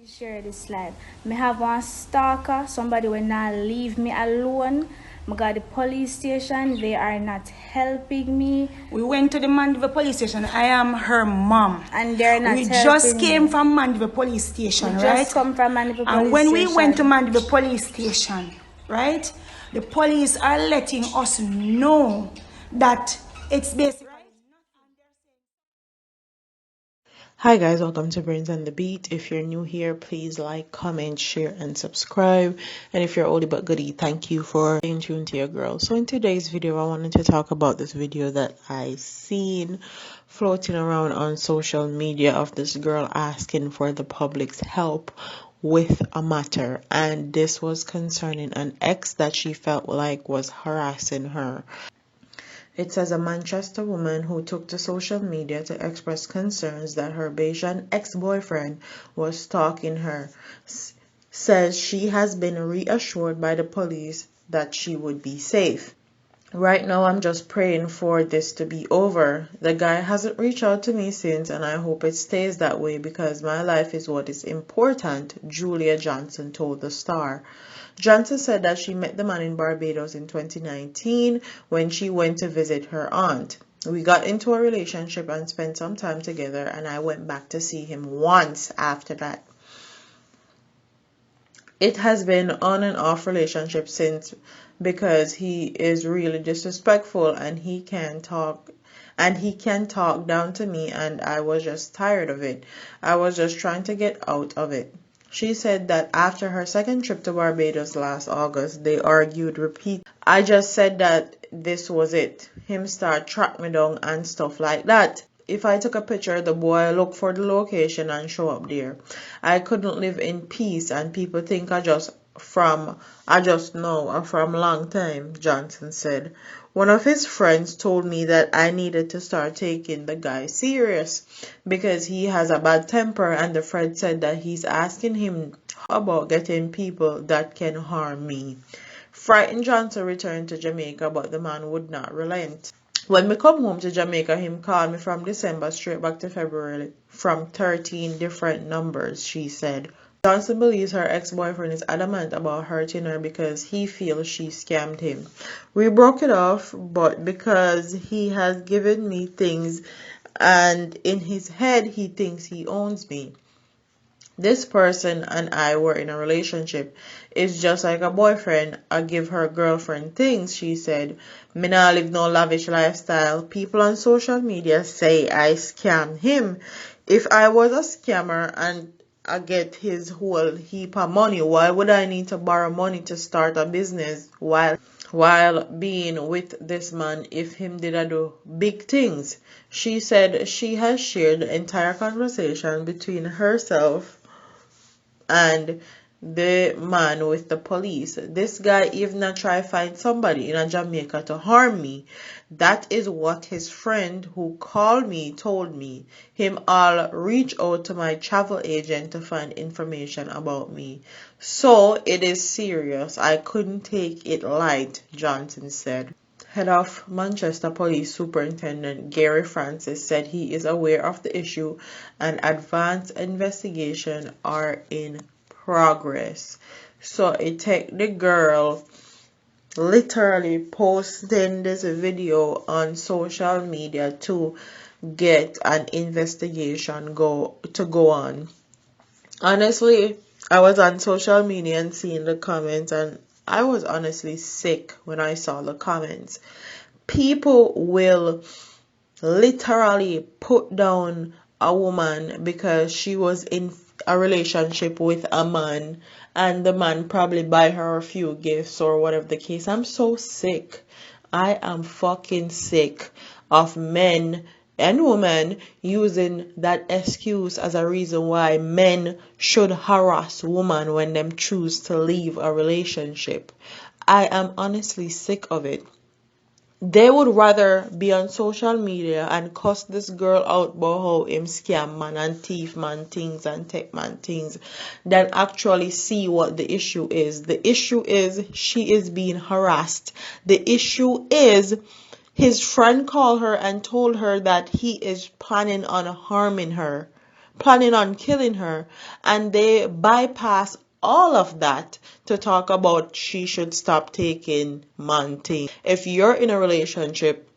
Share this life. Me have one stalker, somebody will not leave me alone. I got the police station, they are not helping me. We went to the Mandeville police station. I am her mom. And they're not We helping just came me. from Mandeville police station, We right? just come from Mandeville police And when station. we went to Mandeville police station, right? The police are letting us know that it's basically. Hi guys, welcome to Brains and the Beat. If you're new here, please like, comment, share, and subscribe. And if you're oldie but goodie, thank you for staying tuned to your girl. So in today's video, I wanted to talk about this video that I seen floating around on social media of this girl asking for the public's help with a matter. And this was concerning an ex that she felt like was harassing her. It says a Manchester woman who took to social media to express concerns that her Bayesian ex-boyfriend was stalking her says she has been reassured by the police that she would be safe. Right now, I'm just praying for this to be over. The guy hasn't reached out to me since, and I hope it stays that way because my life is what is important, Julia Johnson told the Star. Johnson said that she met the man in Barbados in 2019 when she went to visit her aunt. We got into a relationship and spent some time together, and I went back to see him once after that. It has been on and off relationship since because he is really disrespectful and he can talk down to me, and I was just tired of it. I was just trying to get out of it. She said that after her second trip to Barbados last August, they argued repeatedly. I just said that this was it. Him start track me down and stuff like that. If I took a picture, the boy look for the location and show up there. I couldn't live in peace, and people think I just know I'm from long time, Johnson said. One of his friends told me that I needed to start taking the guy serious because he has a bad temper, and the friend said that he's asking him about getting people that can harm me. Frightened, Johnson returned to Jamaica, but the man would not relent. When we come home to Jamaica, him called me from December straight back to February from 13 different numbers, she said. Johnson believes her ex-boyfriend is adamant about hurting her because he feels she scammed him. We broke it off, but because he has given me things and in his head he thinks he owns me. This person and I were in a relationship. It's just like a boyfriend. I give her girlfriend things, she said. Me nah live no lavish lifestyle. People on social media say I scam him. If I was a scammer and I get his whole heap of money, why would I need to borrow money to start a business while being with this man if him did I do big things? She said she has shared the entire conversation between herself and the man with the police. This guy even try find somebody in Jamaica to harm me. That is what his friend who called me told me. Him all reach out to my travel agent to find information about me. So it is serious. I couldn't take it light, Johnson said. Head of Manchester Police Superintendent Gary Francis said he is aware of the issue and advanced investigations are in progress. So it take the girl literally posting this video on social media to get an investigation go on. Honestly, I was on social media and seeing the comments, and I was honestly sick when I saw the comments. People will literally put down a woman because she was in a relationship with a man and the man probably buy her a few gifts or whatever the case. I'm so sick. I am fucking sick of men and women using that excuse as a reason why men should harass women when them choose to leave a relationship. I am honestly sick of it. They would rather be on social media and cuss this girl out about how him scam man and thief man things and tech man things than actually see what the issue is. The issue is she is being harassed. The issue is his friend called her and told her that he is planning on harming her. planning on killing her, and they bypass all of that to talk about she should stop taking man thing. If you're in a relationship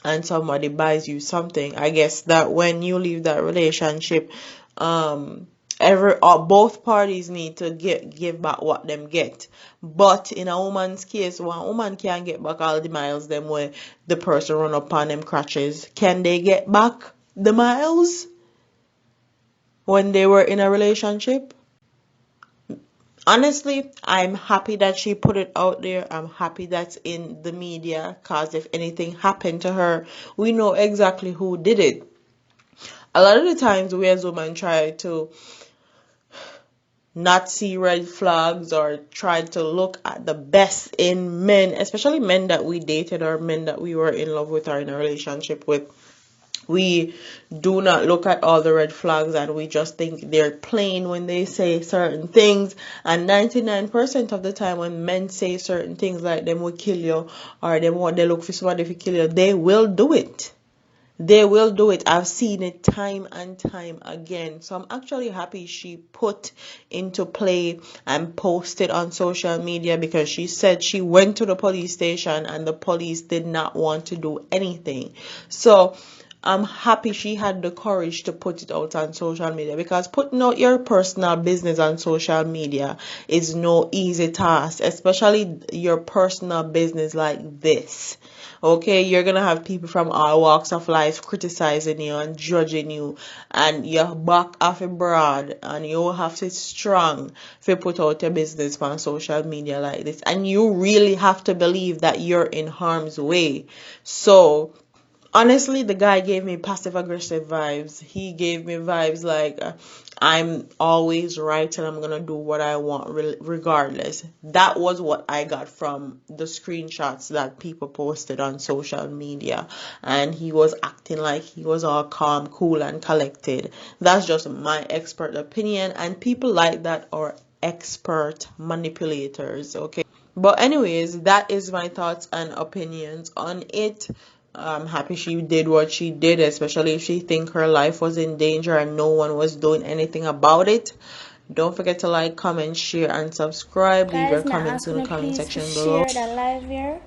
and somebody buys you something, I guess that when you leave that relationship, both parties need to give back what them get. But in a woman's case, one woman can't get back all the miles them where the person run up on them crutches. Can they get back the miles when they were in a relationship? Honestly, I'm happy that she put it out there. I'm happy that's in the media, because if anything happened to her, we know exactly who did it. A lot of the times we as women try to not see red flags or try to look at the best in men, especially men that we dated or men that we were in love with or in a relationship with. We do not look at all the red flags and we just think they're plain when they say certain things. And 99% of the time when men say certain things like them will kill you or they look for somebody to kill you, they will do it. They will do it. I've seen it time and time again. So I'm actually happy she put into play and posted on social media, because she said she went to the police station and the police did not want to do anything. So I'm happy she had the courage to put it out on social media, because putting out your personal business on social media is no easy task, especially your personal business like this. Okay, you're gonna have people from all walks of life criticizing you and judging you, and your back off abroad, and you have to be strong if you put out your business on social media like this, and you really have to believe that you're in harm's way. So honestly, the guy gave me passive aggressive vibes. He gave me vibes like I'm always right and I'm gonna do what I want regardless. That was what I got from the screenshots that people posted on social media, and he was acting like he was all calm, cool and collected. That's just my expert opinion, and people like that are expert manipulators. Okay, but anyways, that is my thoughts and opinions on it. I'm happy she did what she did, especially if she think her life was in danger and no one was doing anything about it. Don't forget to like, comment, share, and subscribe. Leave your comments in the comment section below. Share that live here.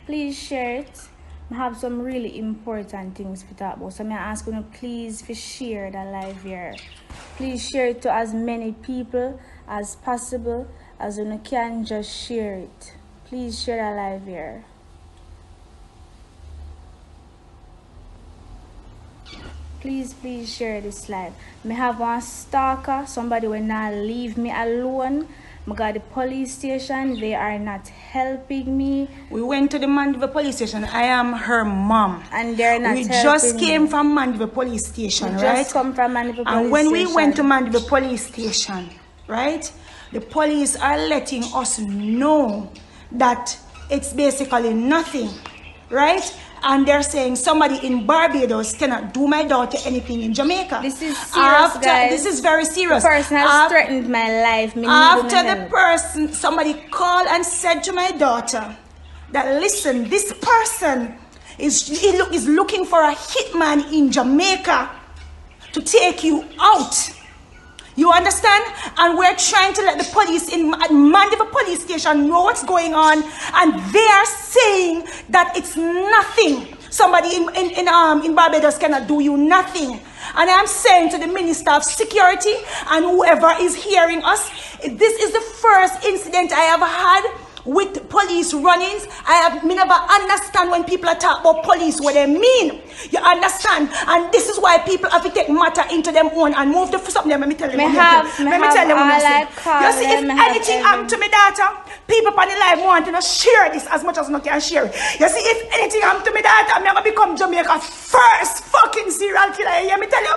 Please share it. I have some really important things to talk about. So I'm asking you please to share that live here. Please share it to as many people as possible. As you can, just share it. Please share that live here. Please share this live. Me have one stalker, somebody will not leave me alone. I got the police station, they are not helping me. We went to the Mandeville police station. I am her mom. And they're not helping me. We just came from Mandeville police station, right? Just come from Mandeville police station. And when we went to Mandeville police station, right, the police are letting us know that it's basically nothing, right? And they're saying somebody in Barbados cannot do my daughter anything in Jamaica. This is serious, guys. This is very serious. The person has threatened my life. After the person, somebody called and said to my daughter that, listen, this person is looking for a hitman in Jamaica to take you out. You understand? And we're trying to let the police in Mandeville police station know what's going on, and they are saying that it's nothing. Somebody in Barbados cannot do you nothing. And I'm saying to the Minister of Security and whoever is hearing us, this is the first incident I have had with police run-ins. Me never understand when people are talking about police what they mean. You understand? And this is why people have to take matter into them own and move to something. Let me tell you. Let me tell you. You see, if anything happened to my daughter, people on the live want to share this as much as I can share it. You see, if anything happened to my daughter, I'm gonna become Jamaica's first fucking serial killer. You hear me tell you?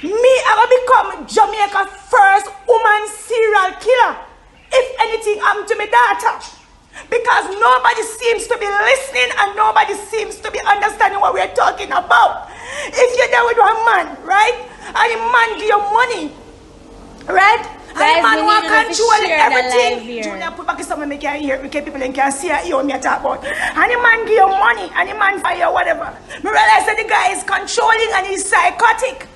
Me, I'm gonna become Jamaica's first woman serial killer. If anything happened to my daughter, because nobody seems to be listening and nobody seems to be understanding what we're talking about. If you're there with one man, right, and the man give you money, right, and the man want control everything. Junior, put back something me can hear, because people can see you me talk about. And the man give you money, and the man fire whatever. Me realize that the guy is controlling and he's psychotic.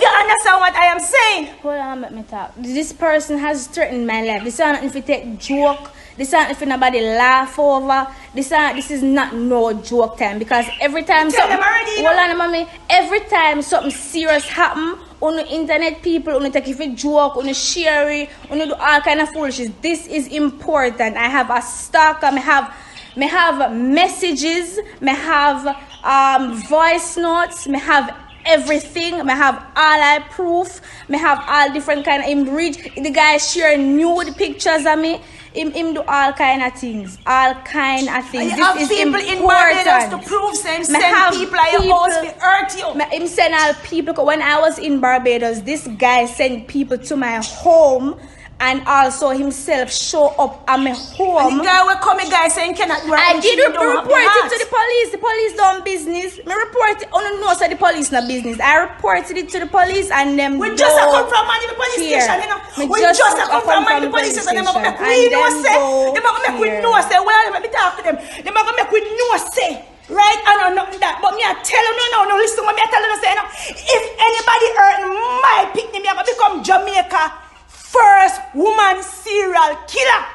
you understand what I am saying? Hold on, let me talk. This person has threatened my life. This is not if you take joke. This is not if nobody laugh over. This is not no joke time, because every time something, hold on, mommy. Every time something serious happen on the internet, people on take it for joke, on share it, on do all kind of foolishness. This is important. I have a stalker. Me have messages. Me have voice notes. Me have everything. Me have all I proof. Me have all different kind of read. The guy share nude pictures of me. Him do all kind of things. All kind of things. And you have people in Barbados to prove send people at your house to hurt you. Him send all people. When I was in Barbados, this guy sent people to my home, and also himself show up at my home. And the guy will come, a guy saying cannot work. I did report it to the police. The police don't business. Me report it. Oh no, so the police not business. I reported it to the police, and them we just come from the police station, you know. We just come from the police station. Them make we know say. Them make we know say. Well, let me talk to them. Them make we know say. Right? I know nothing that. But me I tell them no. Listen, what me I tell them say. If anybody hurt my picnic, me I gonna become Jamaica first woman serial killer.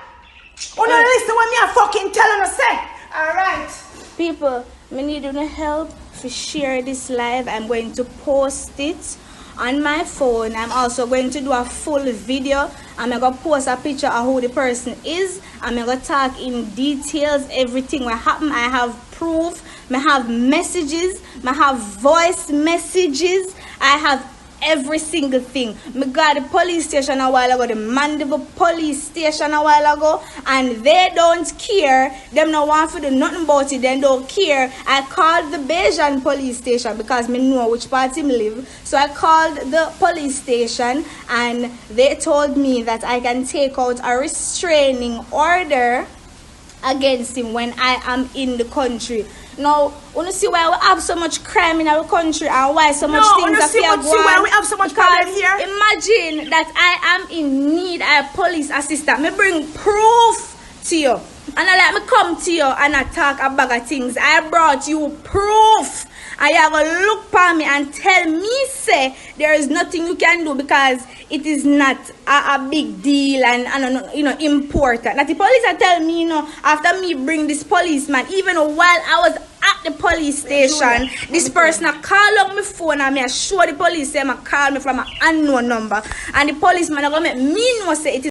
Oh no, listen what me I fucking telling us say. Alright. People, me need your help to share this live. I'm going to post it on my phone. I'm also going to do a full video. I'm going to post a picture of who the person is. I'm going to talk in details everything what happened. I have proof. I have messages. I have voice messages. I have every single thing. Me got the police station a while ago, the Mandeville police station a while ago, and they don't care. Them no want to do nothing about it. They don't care. I called the Bayesian police station because me know which part him live. So I called the police station, and they told me that I can take out a restraining order against him when I am in the country. Now, you see why we have so much crime in our country and why so much things are going on. See why we have so much crime here. Imagine that I am in need of a police assistant. Me bring proof to you. And I let me come to you and I talk about things. I brought you proof. And you have to look for me and tell me, say, there is nothing you can do because it is not a big deal and you know, important. That the police are telling me, you know, after me bring this policeman, even while I was at the police station, this person call on my phone and me show the police say I call me from an unknown number. And the policeman are going to make me know say it is